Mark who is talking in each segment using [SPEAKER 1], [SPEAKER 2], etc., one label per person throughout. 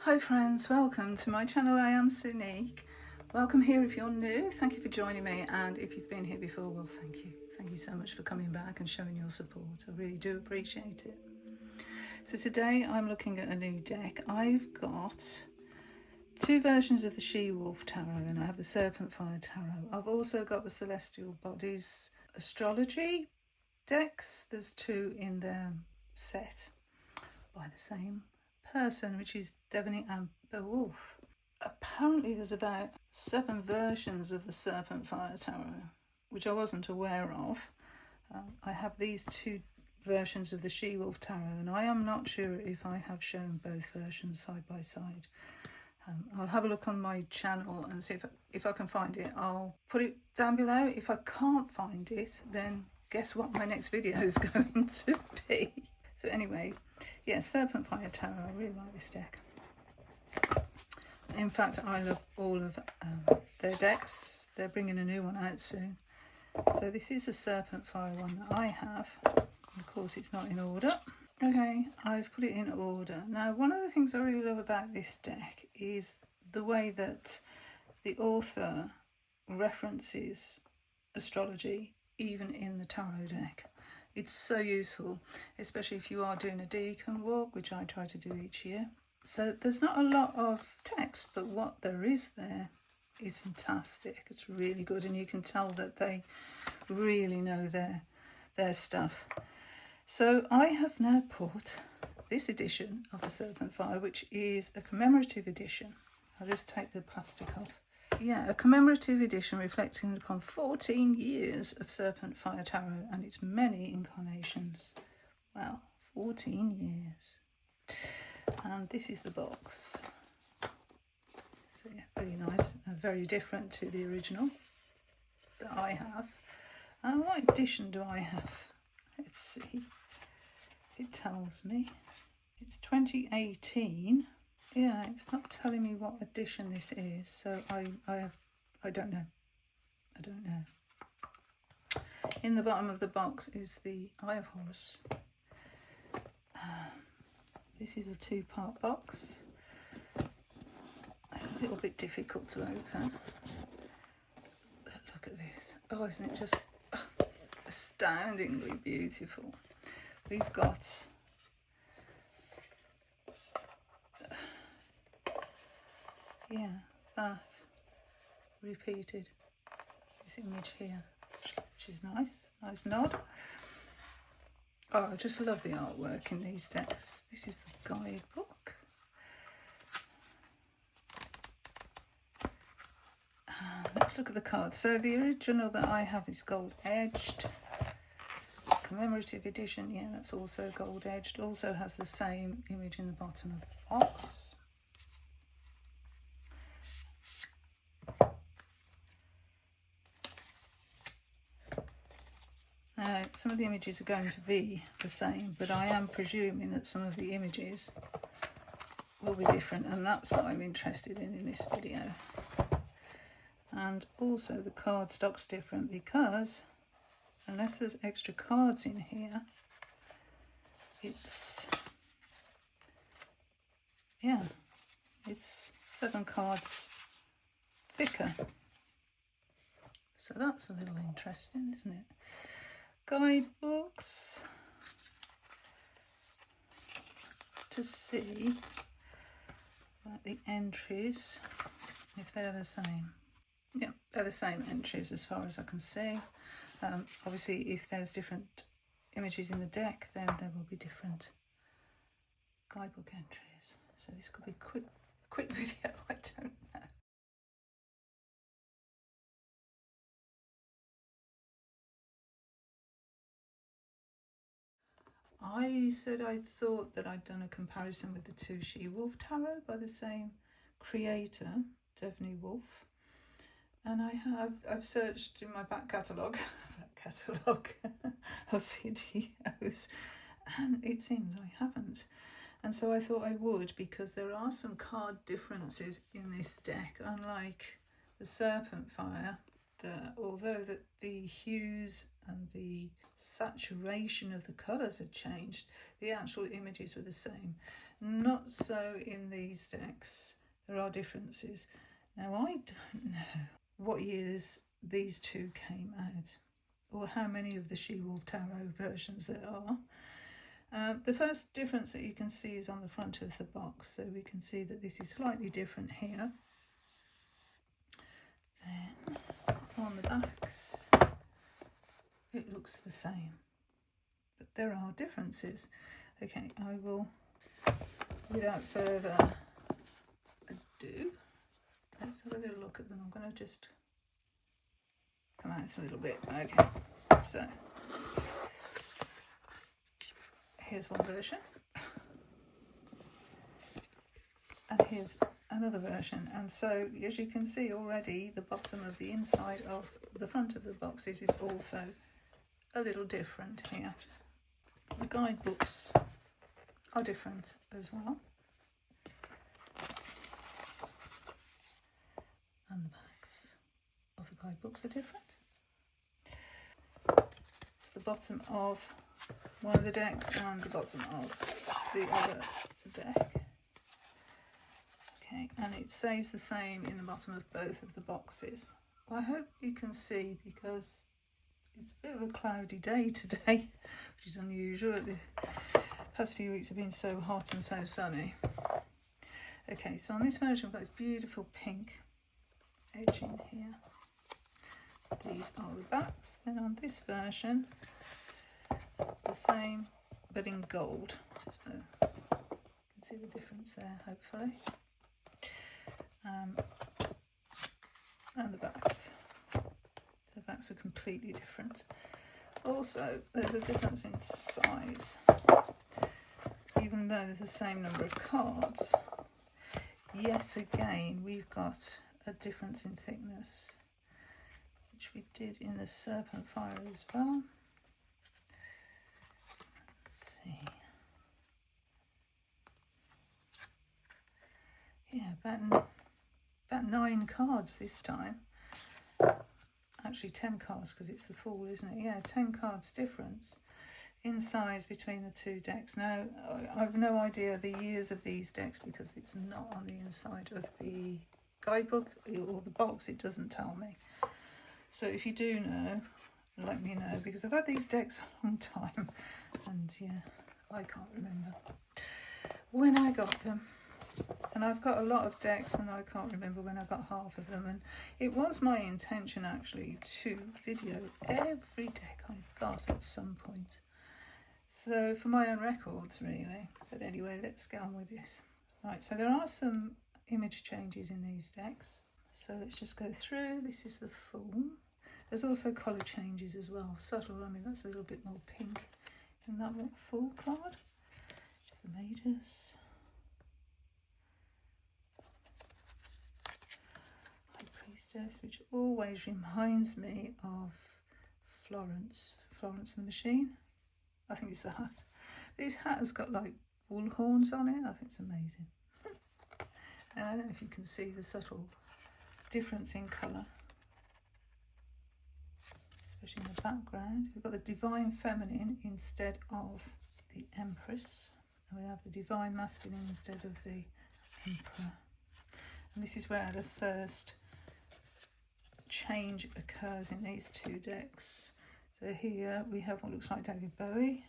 [SPEAKER 1] Hi friends, welcome to my channel. I am Sunique. Welcome here if you're new. Thank you for joining me, and if you've been here before, well, thank you. Thank you so much for coming back and showing your support. I really do appreciate it. So today I'm looking at a new deck. I've got two versions of the She Wolfe Tarot, and I have the Serpentfire Tarot. I've also got the Celestial Bodies Astrology decks. There's two in their set by the same person, which is Devaney Amber Wolf. Apparently there's about 7 versions of the Serpentfire Tarot, which I wasn't aware of. I have these two versions of the She Wolfe Tarot, and I am not sure if I have shown both versions side by side. I'll have a look on my channel and see if I can find it. I'll put it down below. If I can't find it, then guess what my next video is going to be. So anyway, yeah, Serpentfire Tarot, I really like this deck. In fact, I love all of their decks. They're bringing a new one out soon. So this is the Serpentfire one that I have. Of course, it's not in order. Okay, I've put it in order. Now, one of the things I really love about this deck is the way that the author references astrology, even in the tarot deck. It's so useful, especially if you are doing a deacon walk, which I try to do each year. So there's not a lot of text, but what there is there is fantastic. It's really good, and you can tell that they really know their stuff. So I have now put this edition of the Serpentfire, which is a commemorative edition. I'll just take the plastic off. Yeah, a commemorative edition reflecting upon 14 years of Serpentfire Tarot and its many incarnations. Wow, 14 years. And this is the box. So yeah, pretty nice. Very different to the original that I have. And what edition do I have? Let's see. It tells me it's 2018. Yeah, it's not telling me what edition this is, so I don't know. I don't know. In the bottom of the box is the Eye of Horus. This is a 2-part box. A little bit difficult to open. But look at this. Oh, isn't it just astoundingly beautiful? We've got that repeated, this image here, which is nice nod. Oh, I just love the artwork in these decks. This is the guidebook. Let's look at the cards. So the original that I have is gold edged. Commemorative edition, yeah, that's also gold edged. Also has the same image in the bottom of the box. Now, some of the images are going to be the same, but I am presuming that some of the images will be different, and that's what I'm interested in this video. And also the cardstock's different because unless there's extra cards in here, it's 7 cards thicker. So that's a little interesting, isn't it? Guidebooks to see about the entries, if they're the same. Yeah, they're the same entries as far as I can see. Obviously, if there's different images in the deck, then there will be different guidebook entries. So this could be a quick video, I don't know. I said I thought that I'd done a comparison with the two She Wolfe Tarot by the same creator, Devaney Wolf. And I've searched in my back catalogue of videos, and it seems I haven't. And so I thought I would, because there are some card differences in this deck, unlike the Serpentfire, although the hues and the saturation of the colours had changed, the actual images were the same. Not so in these decks. There are differences. Now, I don't know what years these two came out, or how many of the She Wolfe Tarot versions there are. The first difference that you can see is on the front of the box, so we can see that this is slightly different here. Then on the backs, it looks the same, but there are differences. Okay, I will, without further ado, let's have a little look at them. I'm going to just come out a little bit. Okay, so here's one version, and here's another version. And so, as you can see already, the bottom of the inside of the front of the boxes is also a little different here. The guidebooks are different as well, and the backs of the guidebooks are different. It's the bottom of one of the decks and the bottom of the other deck. Okay, and it stays the same in the bottom of both of the boxes. I hope you can see, because it's a bit of a cloudy day today, which is unusual. The past few weeks have been so hot and so sunny. Okay, so on this version, I've got this beautiful pink edging here. These are the backs. Then on this version, the same, but in gold. So you can see the difference there, hopefully. And the backs. The backs are completely different. Also, there's a difference in size. Even though there's the same number of cards, yet again we've got a difference in thickness, which we did in the Serpentfire as well. Let's see. Yeah, about 9 cards this time. Actually 10 cards, because it's the Fool, isn't it? Yeah, 10 cards difference in size between the two decks. Now, I've no idea the years of these decks, because it's not on the inside of the guidebook or the box. It doesn't tell me. So if you do know, let me know, because I've had these decks a long time, and yeah, I can't remember when I got them. And I've got a lot of decks, and I can't remember when I got half of them. And it was my intention actually to video every deck I've got at some point, so for my own records really. But anyway, let's get on with this. Right, so there are some image changes in these decks, so let's just go through. This is the Fool. There's also colour changes as well, subtle. I mean, that's a little bit more pink in that one Fool card. It's the Magus, Priestess, which always reminds me of Florence and the Machine. I think it's the hat. This hat has got like bull horns on it. I think it's amazing. And I don't know if you can see the subtle difference in colour, especially in the background. We've got the Divine Feminine instead of the Empress, and we have the Divine Masculine instead of the Emperor. And this is where the first change occurs in these two decks. So here we have what looks like David Bowie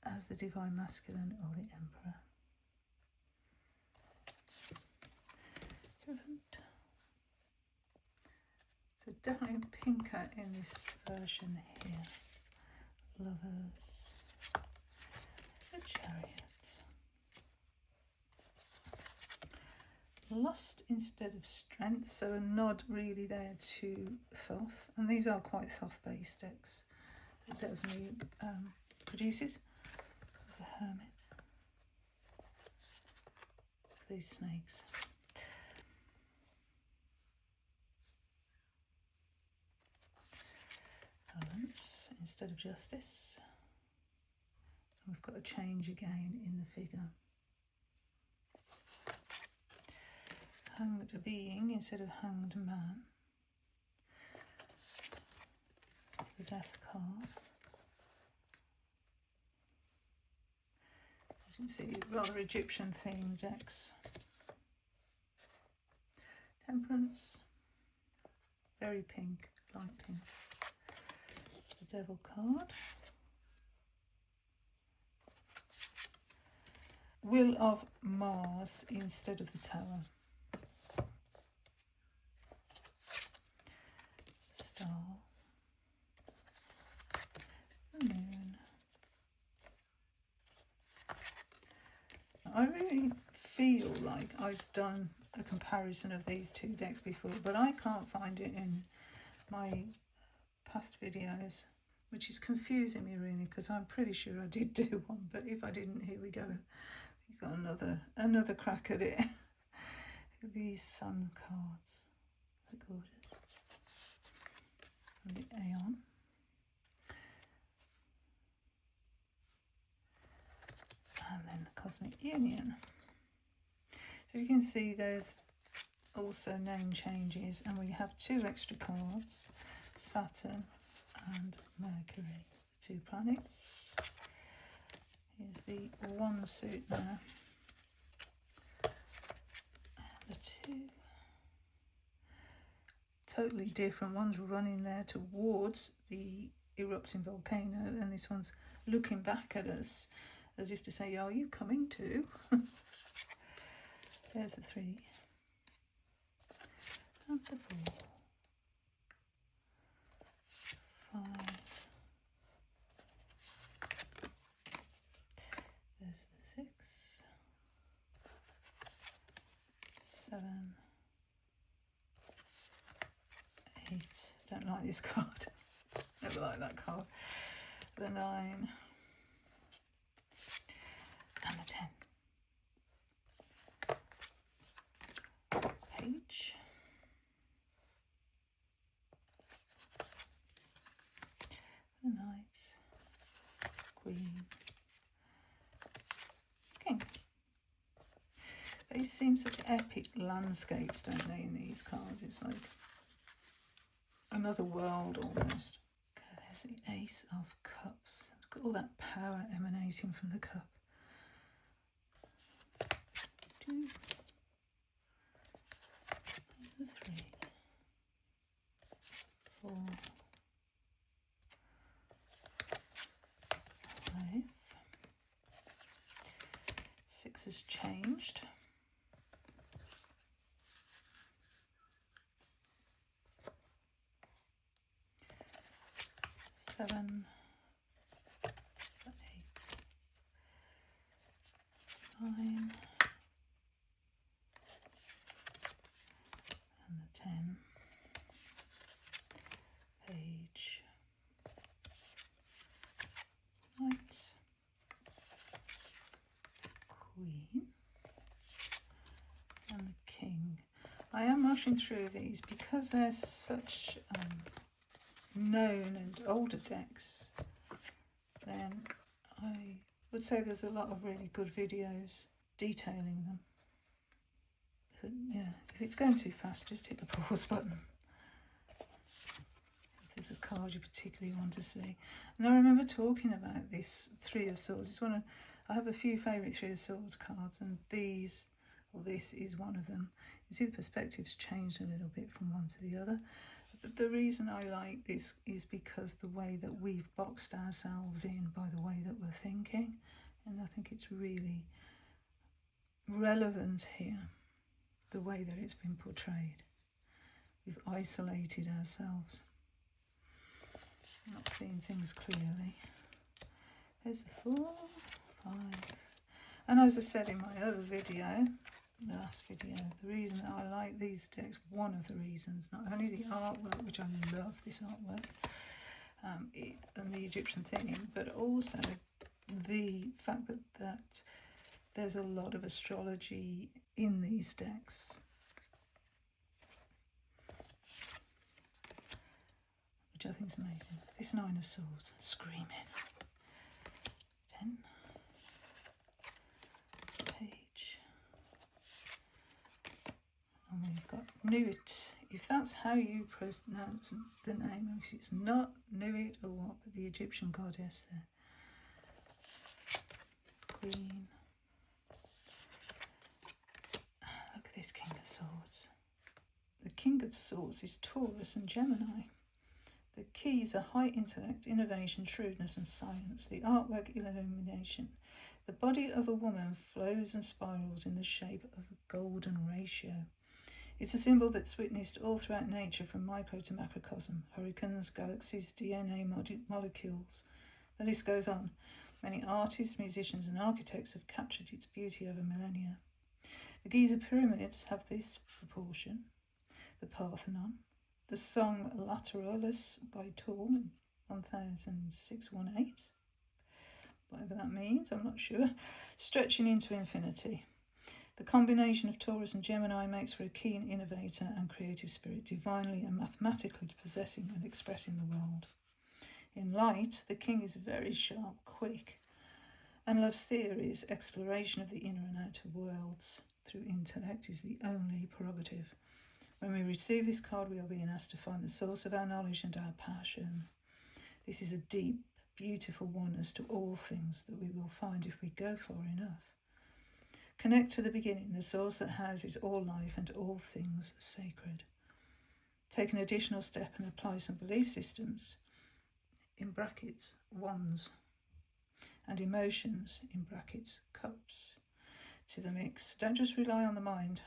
[SPEAKER 1] as the Divine Masculine or the Emperor. Different. So definitely pinker in this version here. Lovers, the Chariot. Lust instead of Strength, so a nod really there to Thoth, and these are quite Thoth-based decks. It definitely produces. There's the Hermit. These snakes. Balance instead of Justice. And we've got a change again in the figure. Hanged Being instead of Hanged Man. It's the Death card. So can see rather Egyptian themed decks. Temperance, very pink, light pink. The Devil card. Will of Mars instead of the Tower. Star. The Moon. I really feel like I've done a comparison of these two decks before, but I can't find it in my past videos, which is confusing me really, because I'm pretty sure I did do one, but if I didn't, here we go. We've got another crack at it. These Sun cards, they're gorgeous. And the Aeon. And then the Cosmic Union. So you can see there's also name changes, and we have 2 extra cards, Saturn and Mercury, the 2 planets. Here's the one suit now. The 2 totally different. One's running there towards the erupting volcano, and this one's looking back at us as if to say, are you coming too? There's the 3 and the 4, 5. There's the 6, 7, 8. Don't like this card. Never like that card. The 9 and the 10. Page. The Knight. Queen. King. They seem such epic landscapes, don't they, in these cards? It's like another world almost. Okay, there's the Ace of Cups. Look at all that power emanating from the cup. 2. The 3, 4, 5. 6 has changed. 7, 8, 9. And the 10, Page, Knight, Queen, and the King. I am rushing through these because they're such known and older decks. Then I would say there's a lot of really good videos detailing them. Yeah, if it's going too fast, just hit the pause button. If there's a card you particularly want to see. And I remember talking about this 3 of Swords. It's one of, I have a few favourite 3 of Swords cards, and these, or this is one of them. You see the perspective's changed a little bit from one to the other. But the reason I like this is because the way that we've boxed ourselves in by the way that we're thinking. And I think it's really relevant here, the way that it's been portrayed. We've isolated ourselves, not seeing things clearly. There's the 4, 5. And as I said in my other video, the last video, the reason that I like these decks, one of the reasons, not only the artwork, which I love this artwork, and the Egyptian theme, but also the fact that there's a lot of astrology in these decks, which I think is amazing. This 9 of Swords, screaming. 10. Page. And we've got Nuit. If that's how you pronounce the name, if it's not Nuit or what, but the Egyptian goddess there. Queen. of Swords. The King of Swords is Taurus and Gemini. The keys are high intellect, innovation, shrewdness and science. The artwork, illumination. The body of a woman flows and spirals in the shape of a golden ratio. It's a symbol that's witnessed all throughout nature, from micro to macrocosm, hurricanes, galaxies, DNA molecules. The list goes on. Many artists, musicians and architects have captured its beauty over millennia. The Giza pyramids have this proportion. The Parthenon. The song Lateralus by Torm, 1618. Whatever that means, I'm not sure. Stretching into infinity. The combination of Taurus and Gemini makes for a keen innovator and creative spirit, divinely and mathematically possessing and expressing the world. In light, the king is very sharp, quick, and loves theories. Exploration of the inner and outer worlds through intellect is the only prerogative. When we receive this card, we are being asked to find the source of our knowledge and our passion. This is a deep, beautiful oneness to all things that we will find if we go far enough. Connect to the beginning, the source that houses all life and all things sacred. Take an additional step and apply some belief systems, in brackets, wands, and emotions, in brackets, cups, to the mix. Don't just rely on the mind.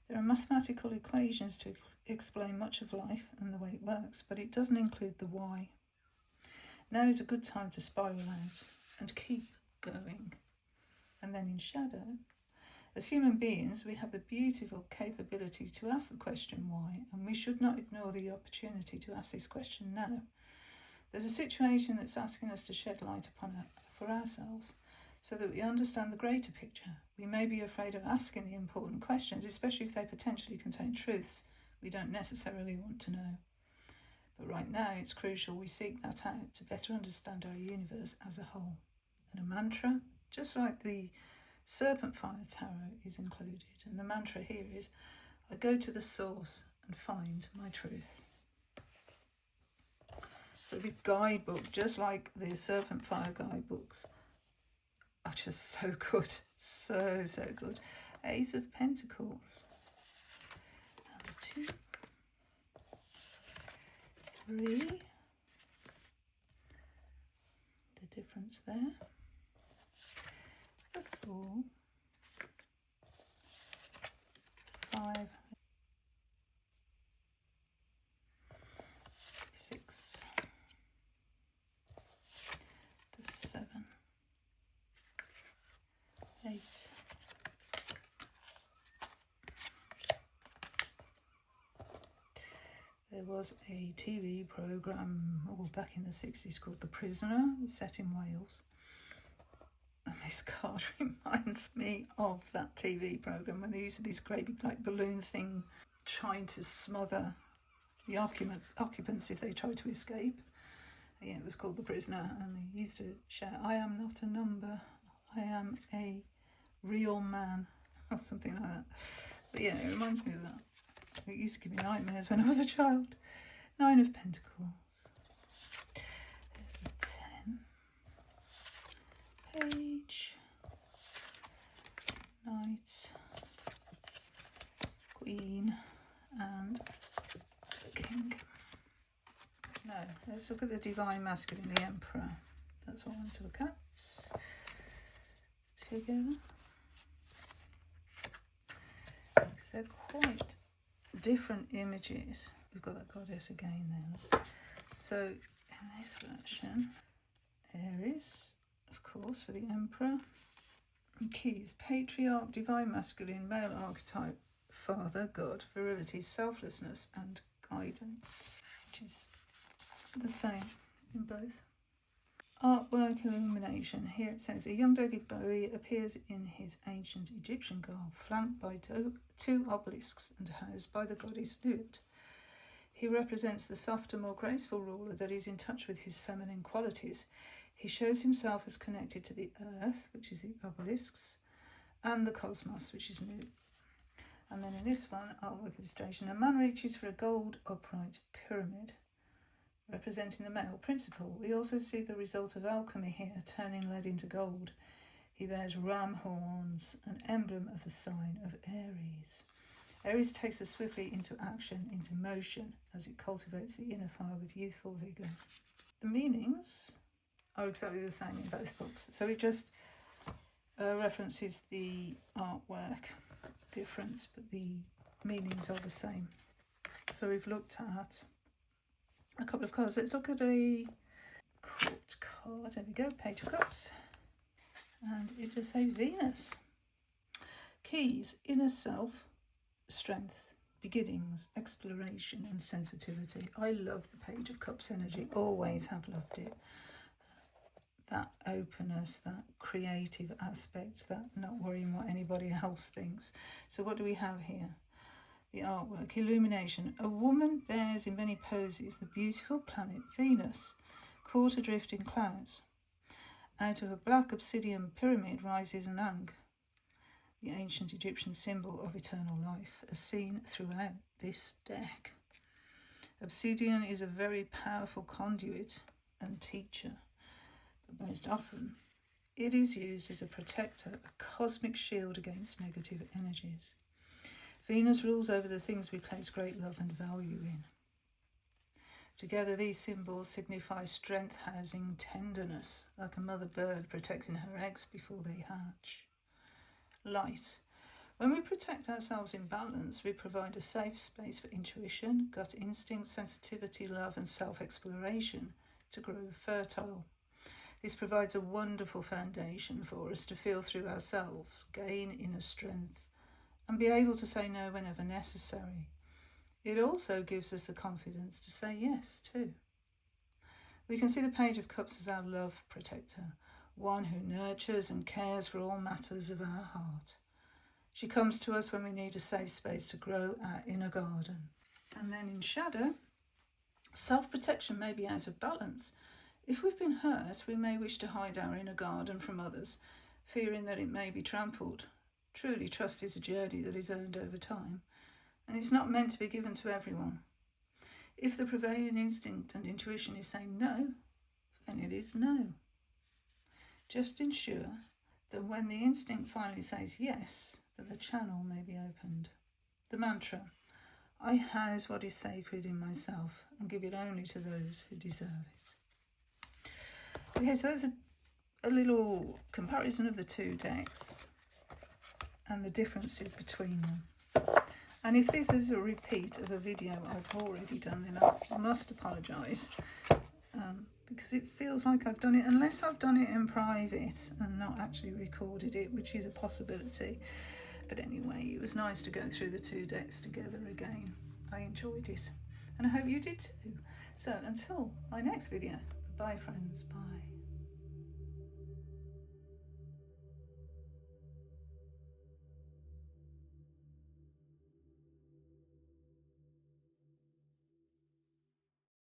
[SPEAKER 1] There are mathematical equations to explain much of life and the way it works, but it doesn't include the why. Now is a good time to spiral out and keep going. And then in shadow, as human beings, we have the beautiful capability to ask the question why, and we should not ignore the opportunity to ask this question now. There's a situation that's asking us to shed light upon it for ourselves, so that we understand the greater picture. We may be afraid of asking the important questions, especially if they potentially contain truths we don't necessarily want to know. But right now, it's crucial we seek that out to better understand our universe as a whole. And a mantra, just like the Serpentfire Tarot, is included. And the mantra here is, I go to the source and find my truth. So the guidebook, just like the Serpentfire guidebooks, are just so good. So good. Ace of Pentacles. Number 2. 3. The difference there. The 4. 5. 6. The 7. 8. There was a TV programme back in the 60s called The Prisoner, set in Wales. And this card reminds me of that TV programme when there used to be this great big balloon thing trying to smother the occupants if they tried to escape. Yeah, it was called The Prisoner, and they used to shout, I am not a number, I am a real man, or something like that. But yeah, it reminds me of that. It used to give me nightmares when I was a child. 9 of Pentacles. There's the 10. Page. Knight. Queen. And King. Now, let's look at the Divine Masculine, the Emperor. That's what I want to look at. Together. Because they're quite different images. We've got that goddess again there. So in this version, Aries, of course, for the Emperor. And keys, patriarch, divine masculine, male archetype, father, God, virility, selflessness and guidance, which is the same in both. Artwork, illumination. Here it says, a young David Bowie appears in his ancient Egyptian garb, flanked by two obelisks and housed by the goddess Nut. He represents the softer, more graceful ruler that is in touch with his feminine qualities. He shows himself as connected to the earth, which is the obelisks, and the cosmos, which is Nut. And then in this one, artwork illustration, a man reaches for a gold upright pyramid, representing the male principle. We also see the result of alchemy here, turning lead into gold. He bears ram horns, an emblem of the sign of Aries. Aries takes us swiftly into action, into motion, as it cultivates the inner fire with youthful vigour. The meanings are exactly the same in both books. So it just references the artwork difference, but the meanings are the same. So we've looked at a couple of cards. Let's look at a court card. There we go, Page of Cups. And it just says Venus. Keys, inner self, strength, beginnings, exploration and sensitivity. I love the Page of Cups energy, always have loved it. That openness, that creative aspect, that not worrying what anybody else thinks. So what do we have here? The artwork, illumination. A woman bears in many poses the beautiful planet Venus, caught adrift in clouds. Out of a black obsidian pyramid rises an Ankh, the ancient Egyptian symbol of eternal life, as seen throughout this deck. Obsidian is a very powerful conduit and teacher, but most often it is used as a protector, a cosmic shield against negative energies. Venus rules over the things we place great love and value in. Together, these symbols signify strength, housing, tenderness, like a mother bird protecting her eggs before they hatch. Light. When we protect ourselves in balance, we provide a safe space for intuition, gut instinct, sensitivity, love, and self-exploration to grow fertile. This provides a wonderful foundation for us to feel through ourselves, gain inner strength, and be able to say no whenever necessary. It also gives us the confidence to say yes too. We can see the Page of Cups as our love protector, one who nurtures and cares for all matters of our heart. She comes to us when we need a safe space to grow our inner garden. And then in shadow, self-protection may be out of balance. If we've been hurt, we may wish to hide our inner garden from others, fearing that it may be trampled. Truly, trust is a journey that is earned over time, and it's not meant to be given to everyone. If the prevailing instinct and intuition is saying no, then it is no. Just ensure that when the instinct finally says yes, that the channel may be opened. The mantra: I house what is sacred in myself and give it only to those who deserve it. Okay, so that's a little comparison of the two decks and the differences between them. And if this is a repeat of a video I've already done, then I must apologise, because it feels like I've done it, unless I've done it in private and not actually recorded it, which is a possibility. But anyway, it was nice to go through the two decks together again. I enjoyed it, and I hope you did too. So until my next video, bye friends, bye.